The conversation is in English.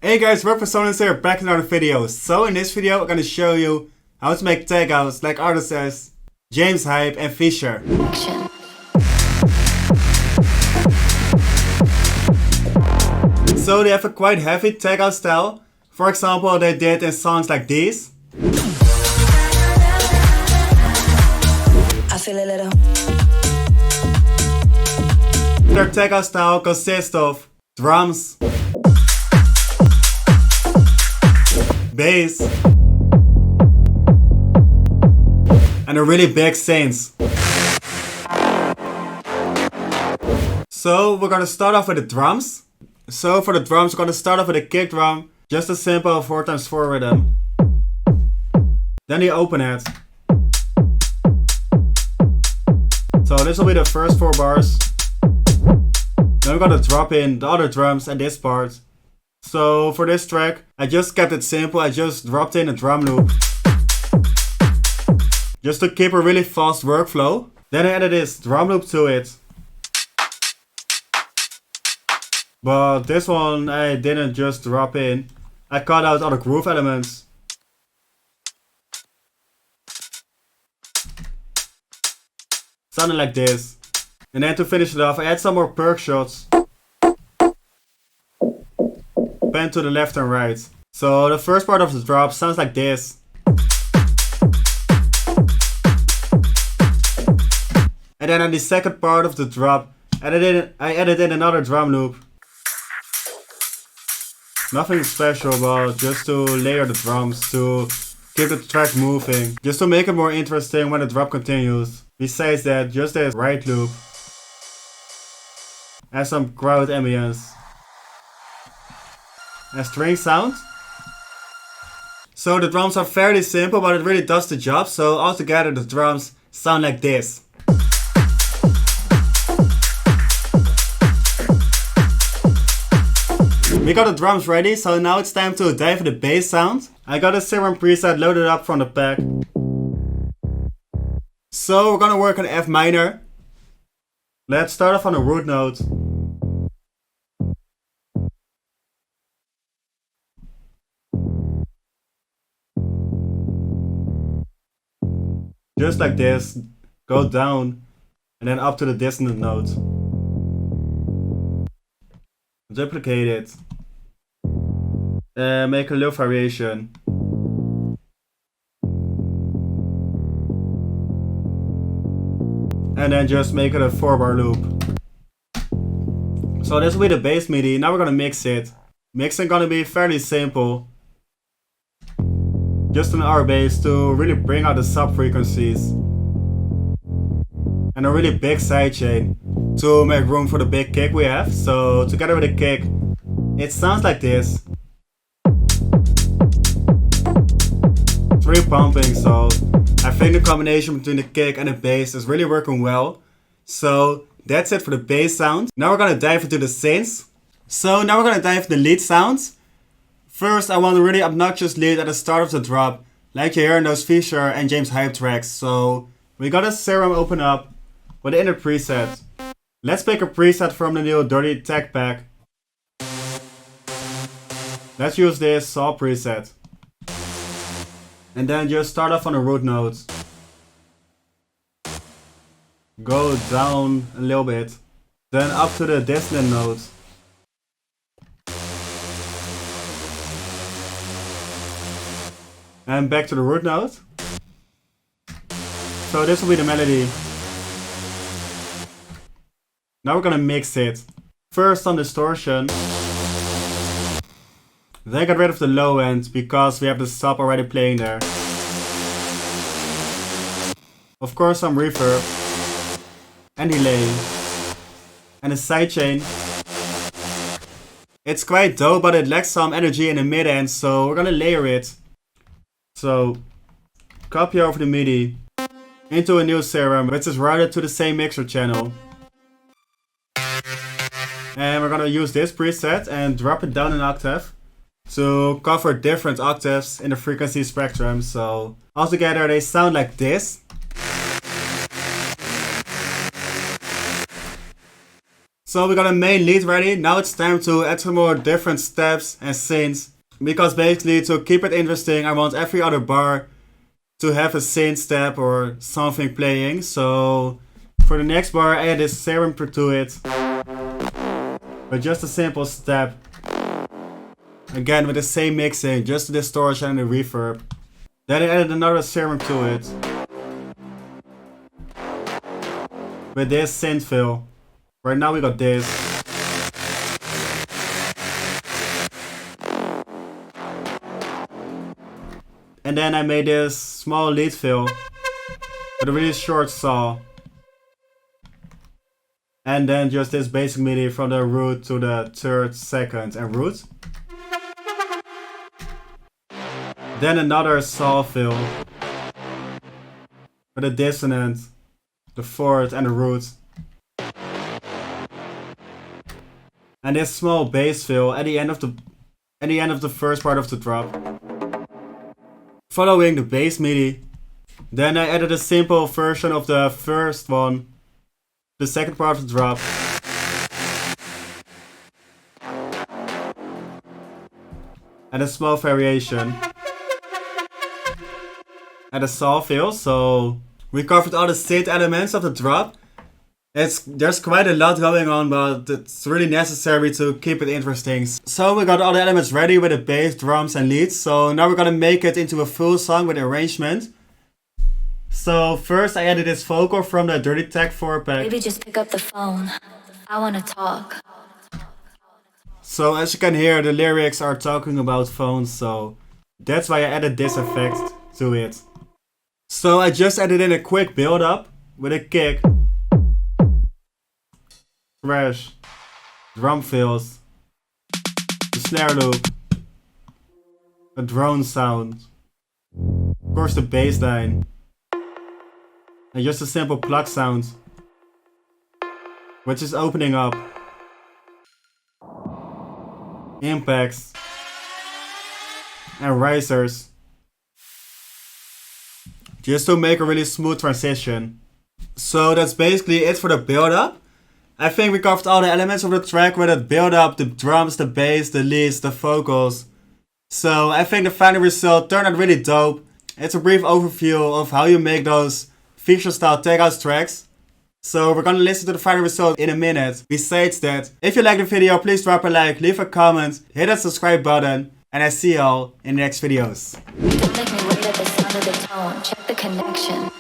Hey guys, we're Sonance here, back in another video. So in this video, I'm gonna show you how to make takeouts like artists as James Hype and Fisher. So they have a quite heavy takeout style. For example, they did in songs like these. I feel a little. Their takeout style consists of drums, bass, and a really big synth. So we're gonna start off with the drums. So for the drums, we're gonna start off with a kick drum, just a simple 4x4 rhythm. Then the open it. So this will be the first 4 bars. Then we're gonna drop in the other drums at this part. So for this track, I just kept it simple. I just dropped in a drum loop, just to keep a really fast workflow. Then I added this drum loop to it. But this one I didn't just drop in. I cut out other groove elements. Sounding like this. And then to finish it off, I add some more perk shots. Pan to the left and right. So the first part of the drop sounds like this. And then on the second part of the drop, I added in another drum loop. Nothing special, but just to layer the drums, to keep the track moving, just to make it more interesting when the drop continues. Besides that, just this right loop. And some crowd ambience. And string sound. So the drums are fairly simple, but it really does the job. So altogether the drums sound like this. We got the drums ready, so now it's time to dive into the bass sound. I got a Serum preset loaded up from the pack. So we're gonna work on F minor. Let's start off on a root note. Just like this, go down and then up to the dissonant note. Duplicate it. Make a little variation. And then just make it a 4-bar loop. So this will be the bass MIDI. Now we're gonna mix it. Mixing gonna be fairly simple. Just an R bass to really bring out the sub frequencies. And a really big sidechain to make room for the big kick we have. So together with the kick, it sounds like this. 3 pumping, so I think the combination between the kick and the bass is really working well. So that's it for the bass sound. Now we're gonna dive into the synths. So now we're gonna dive into the lead sounds. First, I want a really obnoxious lead at the start of the drop, like you hear in those Fisher and James Hype tracks. So we got a Serum open up with the inner preset. Let's pick a preset from the new Dirty Tech pack. Let's use this Saw preset. And then just start off on a root note. Go down a little bit. Then up to the dissonant note. And back to the root note. So this will be the melody. Now we're gonna mix it. First on distortion. Then get rid of the low end because we have the sub already playing there. Of course some reverb. And delay. And a sidechain. It's quite dope, but it lacks some energy in the mid end, so we're gonna layer it. So copy over the MIDI into a new Serum, which is routed to the same mixer channel. And we're gonna use this preset and drop it down an octave to cover different octaves in the frequency spectrum. So altogether they sound like this. So we got a main lead ready. Now it's time to add some more different steps and synths. Because basically to keep it interesting, I want every other bar to have a synth step or something playing. So for the next bar I add this serum to it. But just a simple step. Again with the same mixing, just the distortion and the reverb. Then I added another serum to it. With this synth fill. Right now we got this. And then I made this small lead fill with a really short saw. And then just this basic MIDI from the root to the third, second and root. Then another saw fill with a dissonant, the fourth and the root. And this small bass fill at the end of the first part of the drop. Following the bass MIDI. Then I added a simple version of the first one, the second part of the drop. And a small variation. And a saw fill, so we covered all the synth elements of the drop. There's quite a lot going on, but it's really necessary to keep it interesting. So we got all the elements ready with the bass, drums and leads. So now we're gonna make it into a full song with arrangement. So first I added this vocal from the Dirty Tech 4-pack. Baby, just pick up the phone. I wanna talk. So as you can hear, the lyrics are talking about phones, so that's why I added this effect to it. So I just added in a quick build up with a kick, crash, drum fills, the snare loop, a drone sound, of course the bass line, and just a simple pluck sound, which is opening up, impacts, and risers. Just to make a really smooth transition. So that's basically it for the build up. I think we covered all the elements of the track with the build up, the drums, the bass, the leads, the vocals. So I think the final result turned out really dope. It's a brief overview of how you make those feature style takeout tracks. So we're gonna listen to the final result in a minute. Besides that, if you like the video, please drop a like, leave a comment, hit that subscribe button, and I see y'all in the next videos. Don't make me wait at the sound of the tone. Check the connection.